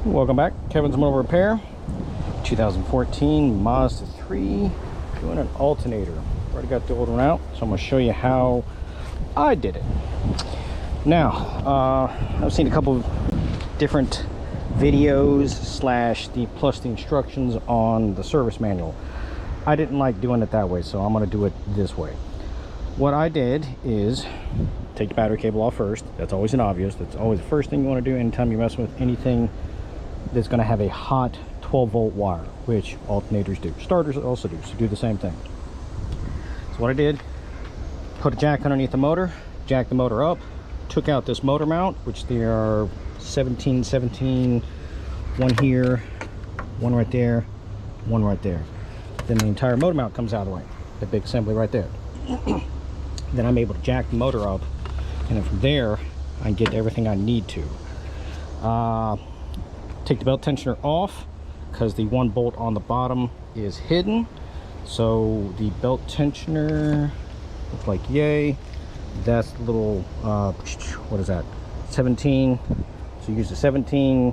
Welcome back. Kevin's Automotive Repair. 2014 Mazda 3. Doing an alternator. Already got the old one out, so I'm going to show you how I did it. Now, I've seen a couple of different videos plus the instructions on the service manual. I didn't like doing it that way, so I'm going to do it this way. What I did is take the battery cable off first. That's always an obvious. That's always the first thing you want to do anytime you're messing with anything that's going to have a hot 12-volt wire, which alternators do. Starters also do, so do the same thing. So what I did, put a jack underneath the motor, jacked the motor up, took out this motor mount, which there are 17, one here, one right there, one right there. Then the entire motor mount comes out of the way, the big assembly right there. Then I'm able to jack the motor up, and then from there I can get everything I need to. Take the belt tensioner off because the one bolt on the bottom is hidden. So the belt tensioner looks like yay. That's the little what is that, 17. So you use the 17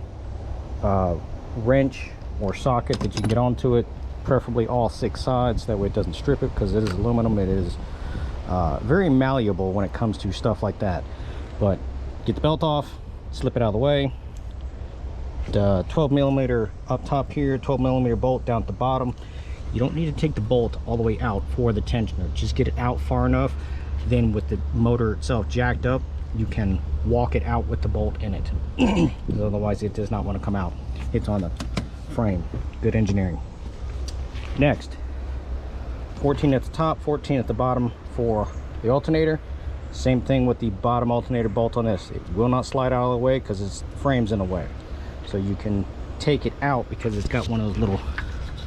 wrench or socket that you can get onto it, preferably all 6 sides, that way it doesn't strip it, because it is aluminum. It is very malleable when it comes to stuff like that. But get the belt off, slip it out of the way. The 12mm up top here, 12mm bolt down at the bottom. You don't need to take the bolt all the way out for the tensioner. Just get it out far enough. Then with the motor itself jacked up, you can walk it out with the bolt in it. Because otherwise it does not want to come out. It's on the frame. Good engineering. Next, 14 at the top, 14 at the bottom for the alternator. Same thing with the bottom alternator bolt on this. It will not slide out of the way because the frame's in the way. So you can take it out because it's got one of those little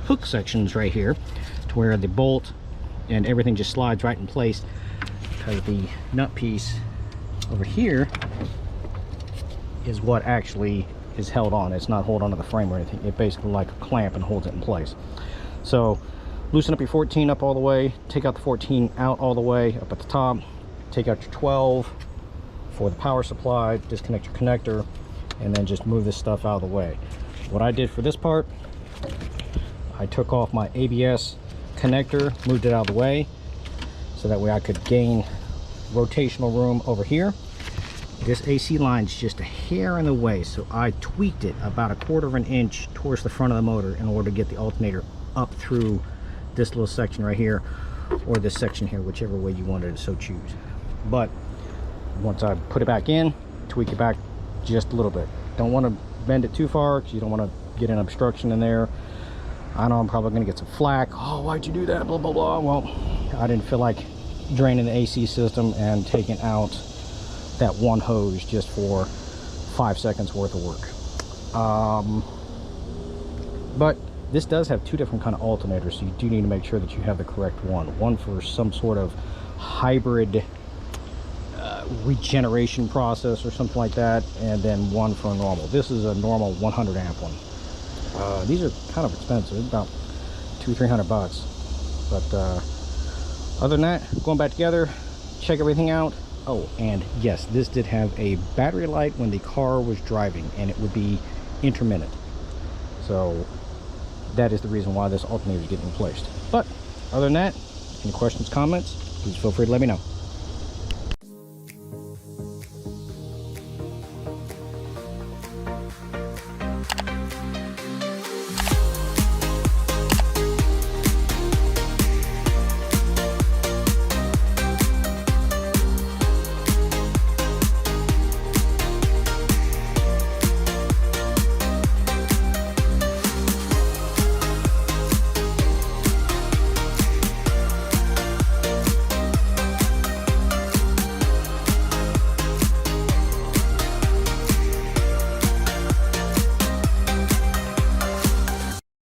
hook sections right here to where the bolt and everything just slides right in place, because the nut piece over here is what actually is held on. It's not held onto the frame or anything. It basically like a clamp and holds it in place. So loosen up your 14 up all the way, take out the 14 out all the way up at the top, take out your 12 for the power supply, disconnect your connector, and then just move this stuff out of the way. What I did for this part, I took off my ABS connector, moved it out of the way, so that way I could gain rotational room over here. This AC line's just a hair in the way, so I tweaked it about 1/4 inch towards the front of the motor in order to get the alternator up through this little section right here, or this section here, whichever way you wanted to so choose. But once I put it back in, tweak it back just a little bit. Don't want to bend it too far because you don't want to get an obstruction in there. I know I'm probably going to get some flack. Oh, why'd you do that? Blah, blah, blah. Well, I didn't feel like draining the AC system and taking out that one hose just for 5 seconds worth of work. But this does have 2 different kind of alternators, so you do need to make sure that you have the correct one. One for some sort of hybrid regeneration process or something like that, and then one for normal. This is a normal 100 amp one. These are kind of expensive, about $200-300 bucks. But other than that, going back together, check everything out. Oh, and yes, this did have a battery light when the car was driving, and it would be intermittent. So that is the reason why this alternator is getting replaced. But other than that, any questions, comments, please feel free to let me know.